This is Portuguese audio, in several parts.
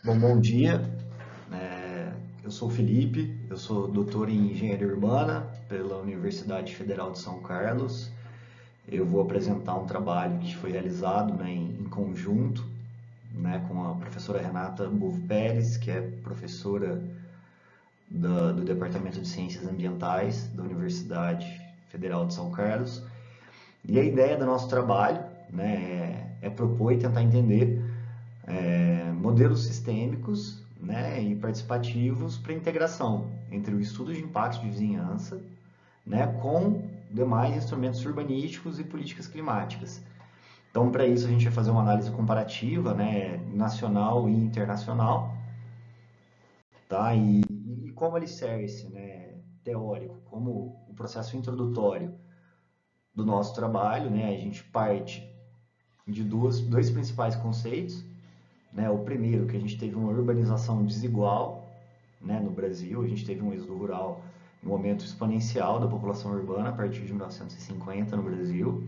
Bom dia. Eu sou o Felipe, eu sou doutor em Engenharia Urbana pela Universidade Federal de São Carlos. Eu vou apresentar um trabalho que foi realizado, né, em conjunto, né, com a professora Renata Bovo Pérez, que é professora do Departamento de Ciências Ambientais da Universidade Federal de São Carlos. E a ideia do nosso trabalho, né, é propor e tentar entender modelos sistêmicos, né, e participativos para integração entre o estudo de impacto de vizinhança, né, com demais instrumentos urbanísticos e políticas climáticas. Então, para isso, a gente vai fazer uma análise comparativa, né, nacional e internacional, tá? E como alicerce, né, teórico, como o processo introdutório do nosso trabalho, né, a gente parte de dois principais conceitos, né? O primeiro, que a gente teve uma urbanização desigual, né, no Brasil, a gente teve um êxodo rural, um aumento exponencial da população urbana a partir de 1950 no Brasil.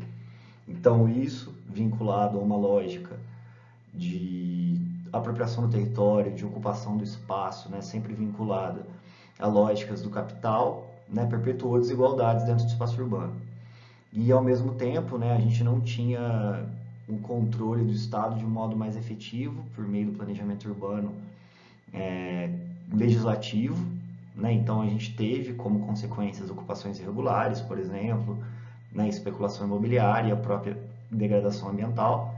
Então, isso vinculado a uma lógica de apropriação do território, de ocupação do espaço, né, sempre vinculada a lógicas do capital, né, perpetuou desigualdades dentro do espaço urbano. E, ao mesmo tempo, né, a gente não tinha um controle do Estado de um modo mais efetivo, por meio do planejamento urbano legislativo, né? Então a gente teve como consequências ocupações irregulares, por exemplo, né, especulação imobiliária e a própria degradação ambiental.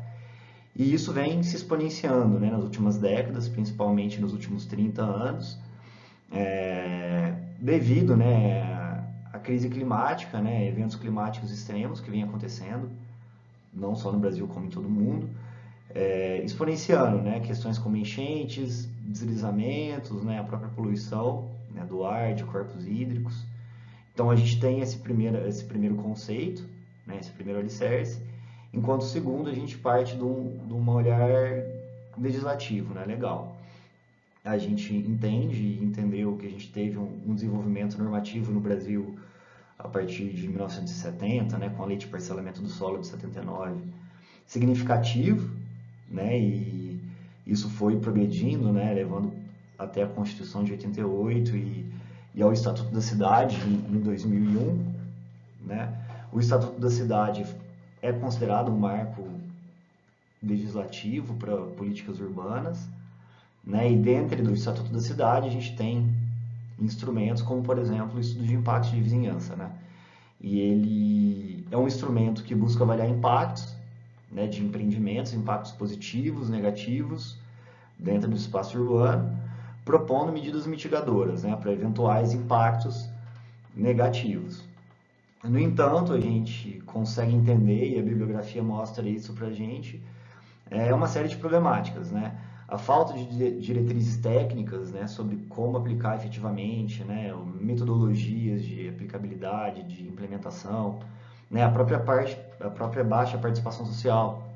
E isso vem se exponenciando, né, nas últimas décadas, principalmente nos últimos 30 anos, devido, né, à crise climática, né, eventos climáticos extremos que vêm acontecendo, não só no Brasil como em todo o mundo, exponenciando, né, questões como enchentes, deslizamentos, né, a própria poluição, né, do ar, de corpos hídricos. Então a gente tem esse primeiro conceito, né, esse primeiro alicerce, enquanto o segundo a gente parte de um olhar legislativo, né, legal. A gente entende e entendeu que a gente teve um desenvolvimento normativo no Brasil a partir de 1970, né, com a Lei de Parcelamento do Solo de 79, significativo, né, e isso foi progredindo, né, levando até a Constituição de 88 e ao Estatuto da Cidade em 2001, né. O Estatuto da Cidade é considerado um marco legislativo para políticas urbanas, né, e dentro do Estatuto da Cidade a gente tem instrumentos como, por exemplo, o estudo de impacto de vizinhança, né? E ele é um instrumento que busca avaliar impactos, né, de empreendimentos, impactos positivos, negativos, dentro do espaço urbano, propondo medidas mitigadoras, né, para eventuais impactos negativos. No entanto, a gente consegue entender, e a bibliografia mostra isso para a gente, uma série de problemáticas, né? A falta de diretrizes técnicas, né, sobre como aplicar efetivamente, né, metodologias de aplicabilidade, de implementação, né, a própria baixa participação social,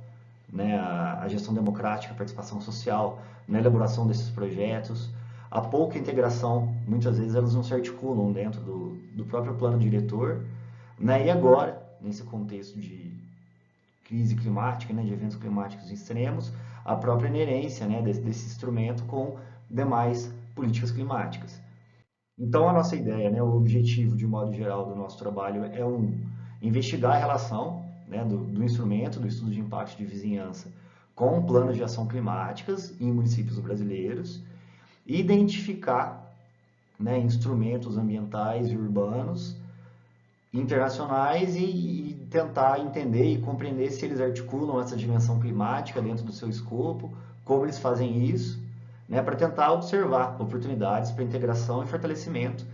né, a gestão democrática, a participação social na elaboração desses projetos, a pouca integração, muitas vezes elas não se articulam dentro do próprio plano diretor, né, e agora, nesse contexto de crise climática, né, de eventos climáticos extremos, a própria inerência, né, desse instrumento com demais políticas climáticas. Então, a nossa ideia, né, o objetivo, de modo geral, do nosso trabalho é investigar a relação, né, do instrumento, do estudo de impacto de vizinhança, com planos de ação climáticas em municípios brasileiros e identificar, né, instrumentos ambientais e urbanos internacionais e tentar entender e compreender se eles articulam essa dimensão climática dentro do seu escopo, como eles fazem isso, né, para tentar observar oportunidades para integração e fortalecimento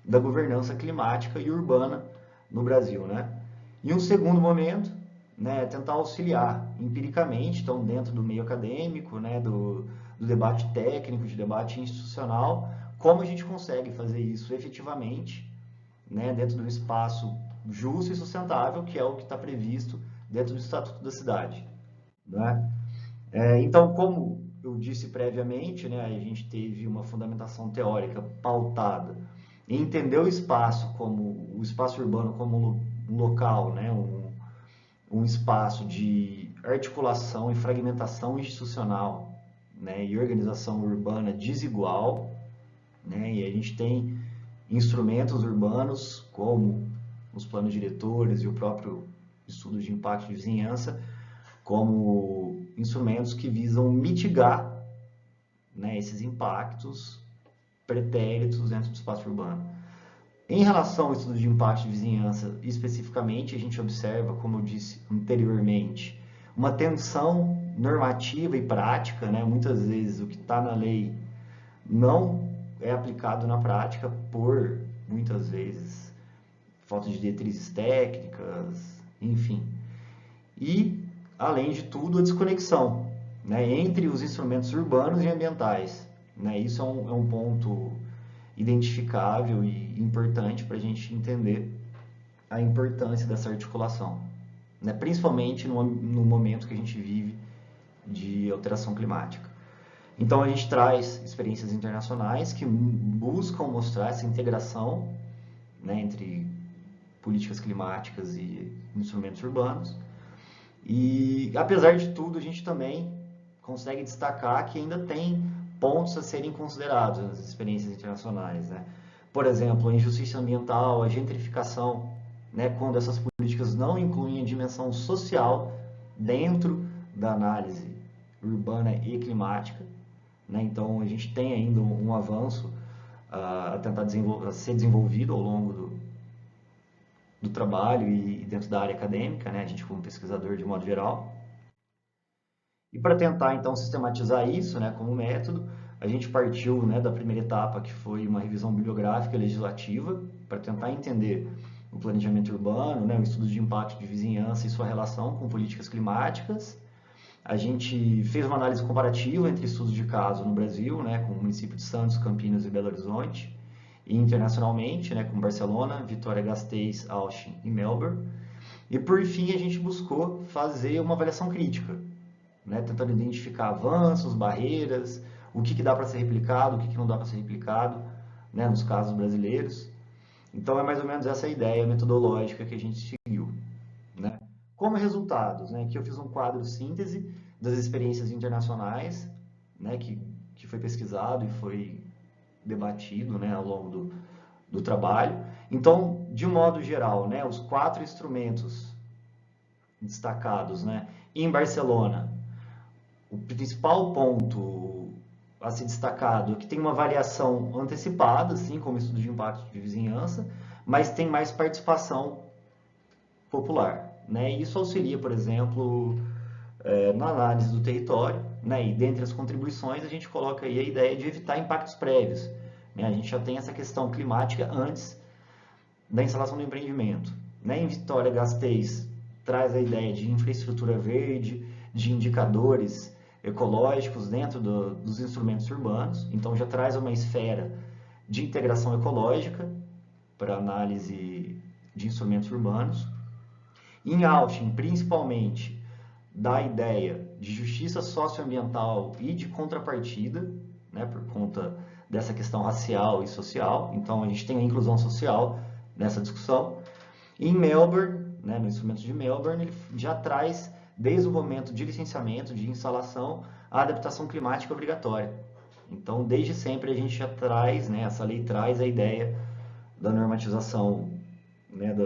da governança climática e urbana no Brasil, né? E um segundo momento, né, é tentar auxiliar empiricamente, então dentro do meio acadêmico, né, do debate técnico, de debate institucional, como a gente consegue fazer isso efetivamente, né, dentro do espaço justo e sustentável, que é o que está previsto dentro do Estatuto da Cidade. Né? Então, como eu disse previamente, né, a gente teve uma fundamentação teórica pautada em entender o espaço urbano como um local, né, um espaço de articulação e fragmentação institucional, né, e organização urbana desigual, né, e a gente tem instrumentos urbanos como os planos diretores e o próprio estudo de impacto de vizinhança como instrumentos que visam mitigar, né, esses impactos pretéritos dentro do espaço urbano. Em relação ao estudo de impacto de vizinhança, especificamente, a gente observa, como eu disse anteriormente, uma tensão normativa e prática, né? Muitas vezes o que está na lei não é aplicado na prática por, muitas vezes, falta de diretrizes técnicas, enfim. E, além de tudo, a desconexão, né, entre os instrumentos urbanos e ambientais. Né? Isso é um ponto identificável e importante para a gente entender a importância dessa articulação, né? Principalmente no momento que a gente vive de alteração climática. Então a gente traz experiências internacionais que buscam mostrar essa integração, né, entre políticas climáticas e instrumentos urbanos. E apesar de tudo, a gente também consegue destacar que ainda tem pontos a serem considerados nas experiências internacionais, né? Por exemplo, a injustiça ambiental, a gentrificação, né, quando essas políticas não incluem a dimensão social dentro da análise urbana e climática, né? Então a gente tem ainda um avanço a tentar a ser desenvolvido ao longo do trabalho e dentro da área acadêmica, né? A gente como pesquisador de modo geral. E para tentar então sistematizar isso, né, como método, a gente partiu, né, da primeira etapa, que foi uma revisão bibliográfica e legislativa, para tentar entender o planejamento urbano, né, o estudo de impacto de vizinhança e sua relação com políticas climáticas. A gente fez uma análise comparativa entre estudos de caso no Brasil, né, com o município de Santos, Campinas e Belo Horizonte, e internacionalmente, né, com Barcelona, Vitória-Gasteiz, Austin e Melbourne. E por fim a gente buscou fazer uma avaliação crítica, né, tentando identificar avanços, barreiras, o que dá para ser replicado, o que não dá para ser replicado, né, nos casos brasileiros. Então é mais ou menos essa a ideia metodológica que a gente seguiu, né? Como resultados, né, aqui eu fiz um quadro síntese das experiências internacionais, né, que foi pesquisado e foi debatido, né, ao longo do trabalho. Então, de modo geral, né, os 4 instrumentos destacados, né, em Barcelona, o principal ponto a ser destacado é que tem uma variação antecipada, assim como estudo de impacto de vizinhança, mas tem mais participação popular, né? E isso auxilia, por exemplo, na análise do território, né? E dentre as contribuições a gente coloca aí a ideia de evitar impactos prévios, né? A gente já tem essa questão climática antes da instalação do empreendimento, né? Em Vitória-Gasteiz traz a ideia de infraestrutura verde, de indicadores ecológicos dentro dos instrumentos urbanos, então já traz uma esfera de integração ecológica para análise de instrumentos urbanos. Em Austin, principalmente, dá a ideia de justiça socioambiental e de contrapartida, né, por conta dessa questão racial e social, então a gente tem a inclusão social nessa discussão. E em Melbourne, né, no instrumento de Melbourne, ele já traz desde o momento de licenciamento, de instalação, a adaptação climática obrigatória. Então, desde sempre a gente já traz, né, essa lei traz a ideia da normatização, né,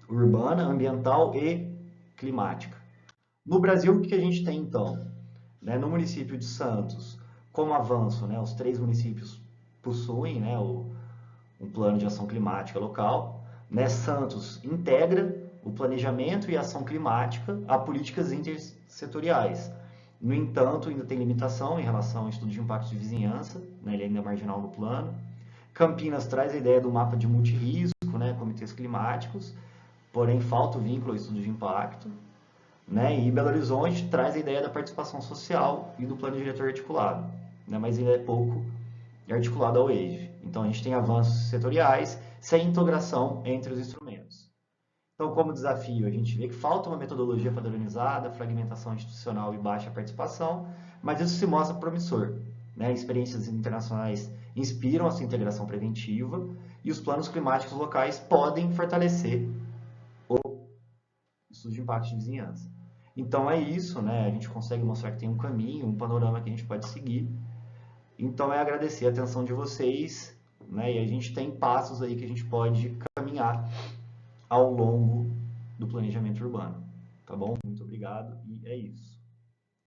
urbana, ambiental e climática. No Brasil, o que a gente tem então? Né, no município de Santos, como avanço, né, os 3 municípios possuem, né, um plano de ação climática local. Né, Santos integra o planejamento e a ação climática a políticas intersetoriais. No entanto, ainda tem limitação em relação ao estudo de impacto de vizinhança, né, ele ainda é marginal no plano. Campinas traz a ideia do mapa de multirrisco, né, comitês climáticos, porém falta o vínculo ao estudo de impacto. Né, e Belo Horizonte traz a ideia da participação social e do plano diretor articulado, né, mas ainda é pouco articulado ao EIV. Então a gente tem avanços setoriais sem integração entre os instrumentos. Então, como desafio, a gente vê que falta uma metodologia padronizada, fragmentação institucional e baixa participação, mas isso se mostra promissor, né? Experiências internacionais inspiram essa integração preventiva e os planos climáticos locais podem fortalecer o estudo de impacto de vizinhança. Então é isso, né? A gente consegue mostrar que tem um caminho, um panorama que a gente pode seguir. Então é agradecer a atenção de vocês, né? E a gente tem passos aí que a gente pode caminhar ao longo do planejamento urbano, tá bom? Muito obrigado e é isso.